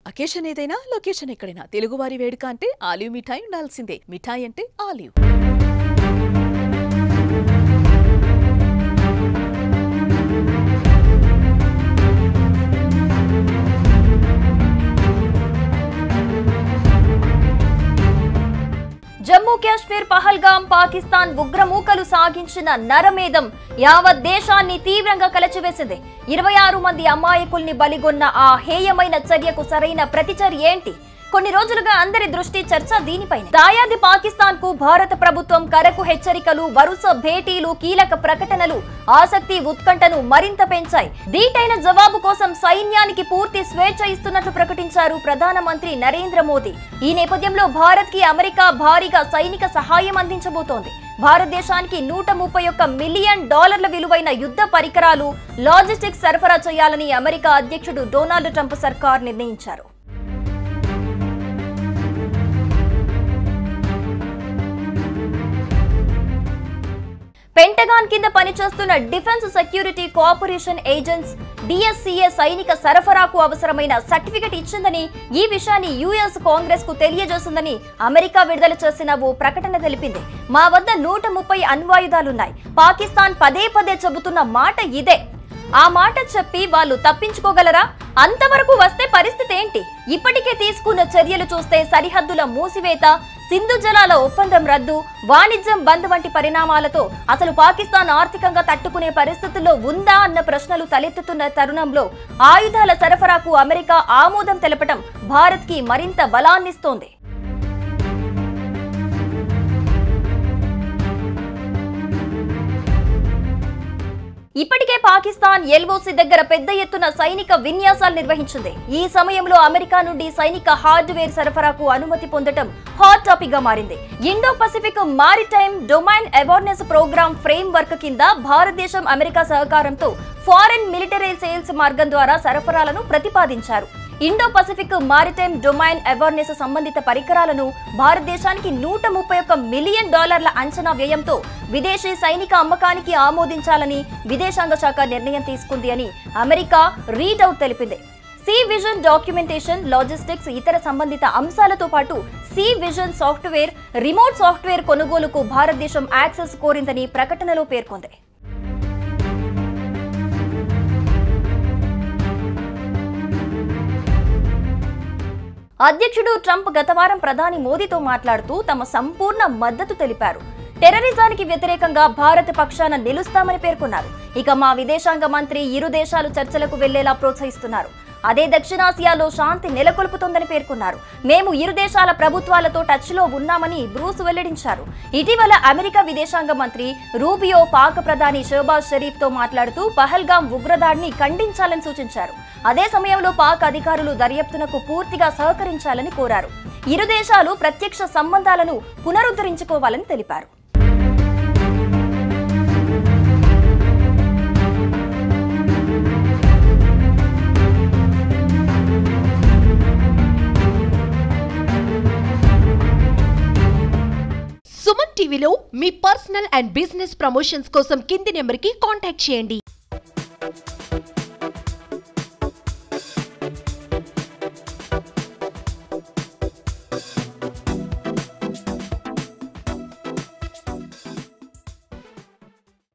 Occasion ఏదైనా location ఎక్కడైనా తెలుగువారి వేడుక అంటే ఆలివ్ మిఠాయి ఉండాల్సిందే. మిఠాయి అంటే ఆలివ్. జమ్మూ కాశ్మీర్ పహల్గాం పాకిస్తాన్ ఉగ్రమూకలు సాగించిన నరమేధం యావత్ దేశాన్ని తీవ్రంగా కలచివేసింది. 26 మంది అమాయకుల్ని బలిగొన్న ఆ హేయమైన చర్యకు సరైన ప్రతిచర్య ఏంటి? కొన్ని రోజులుగా అందరి దృష్టి చర్చ దీనిపైనే. దాయాది పాకిస్తాన్ కు భారత ప్రభుత్వం కరకు హెచ్చరికలు, వరుస భేటీలు, కీలక ప్రకటనలు ఆసక్తి ఉత్కంఠను మరింత పెంచాయి. దీటైన జవాబు కోసం సైన్యానికి పూర్తి స్వేచ్ఛ ఇస్తున్నట్లు ప్రకటించారు ప్రధానమంత్రి నరేంద్ర మోదీ. ఈ నేపథ్యంలో భారత్ కి అమెరికా భారీగా సైనిక సహాయం అందించబోతోంది. భారతదేశానికి $131 మిలియన్ విలువైన యుద్ధ పరికరాలు, లాజిస్టిక్స్ సరఫరా చేయాలని అమెరికా అధ్యక్షుడు డొనాల్డ్ ట్రంప్ సర్కార్ నిర్ణయించారు. పెంటగాన్ కింద పనిచేస్తున్న defence security cooperation agency DSCA సైనిక సరఫరాకు అవసరమైన సర్టిఫికెట్ ఇచ్చిందని, ఈ విషయాన్ని US కాంగ్రెస్ కు తెలియజేసిందని అమెరికా విడుదల చేసిన ఓ ప్రకటన తెలిపింది. మా వద్ద 130 అణ్వాయుధాలున్నాయి. పాకిస్తాన్ పదే చెబుతున్న మాట ఇదే. ఆ మాట చెప్పి వాళ్ళు తప్పించుకోగలరా? అంతవరకు వస్తే పరిస్థితి ఏంటి? ఇప్పటికే తీసుకున్న చర్యలు చూస్తే సరిహద్దుల మూసివేత, సింధు జలాల ఒప్పందం రద్దు, వాణిజ్యం బంద్ వంటి పరిణామాలతో అసలు పాకిస్తాన్ ఆర్థికంగా తట్టుకునే పరిస్థితుల్లో ఉందా అన్న ప్రశ్నలు తలెత్తుతున్న తరుణంలో ఆయుధాల సరఫరాకు అమెరికా ఆమోదం తెలపడం భారత్ కి మరింత బలాన్నిస్తోంది. ఇప్పటికే పాకిస్తాన్ LOC దగ్గర పెద్ద ఎత్తున సైనిక విన్యాసాలు నిర్వహించింది. ఈ సమయంలో అమెరికా నుండి సైనిక హార్డ్వేర్ సరఫరాకు అనుమతి పొందడం హాట్ టాపిక్ గా మారింది. Indo Pacific maritime domain awareness program framework కింద భారతదేశం అమెరికా సహకారంతో ఫారెన్ మిలిటరీ సేల్స్ మార్గం ద్వారా సరఫరాలను ప్రతిపాదించారు. Indo Pacific maritime domain awareness సంబంధిత పరికరాలను భారతదేశానికి $131 మిలియన్ అంచనా వ్యయంతో విదేశీ సైనిక అమ్మకానికి ఆమోదించాలని విదేశాంగ శాఖ నిర్ణయం తీసుకుంది అని అమెరికా రీడౌట్ తెలిపింది. సీ విజన్ డాక్యుమెంటేషన్, లాజిస్టిక్స్, ఇతర సంబంధిత అంశాలతో పాటు sea vision software, remote software కొనుగోలుకు భారతదేశం యాక్సెస్ కోరిందని ప్రకటనలో పేర్కొంది. అధ్యక్షుడు ట్రంప్ గతవారం ప్రధాని మోదీతో మాట్లాడుతూ తమ సంపూర్ణ మద్దతు తెలిపారు. టెర్రరిజానికి వ్యతిరేకంగా భారత పక్షాన నిలుస్తామని పేర్కొన్నారు. ఇక మా విదేశాంగ మంత్రి ఇరు దేశాలు చర్చలకు వెళ్లేలా ప్రోత్సహిస్తున్నారు. అదే దక్షిణాసియాలో శాంతి నెలకొల్పుతోందని పేర్కొన్నారు. మేము ఇరు దేశాల ప్రభుత్వాలతో టచ్ లో ఉన్నామని బ్రూస్ వెల్లడించారు. ఇటీవల అమెరికా విదేశాంగ మంత్రి రూబియో పాక్ ప్రధాని షహబాజ్ షరీఫ్ తో మాట్లాడుతూ పహల్గాం ఉగ్రదాడిని ఖండించాలని సూచించారు. అదే సమయంలో పాక్ అధికారులు దర్యాప్తునకు పూర్తిగా సహకరించాలని కోరారు. ఇరు దేశాలు ప్రత్యక్ష సంబంధాలను పునరుద్ధరించుకోవాలని తెలిపారు. సుమన్ టీవీలో మీ పర్సనల్ అండ్ బిజినెస్ ప్రమోషన్స్ కోసం కింది నెంబర్కి కాంటాక్ట్ చేయండి.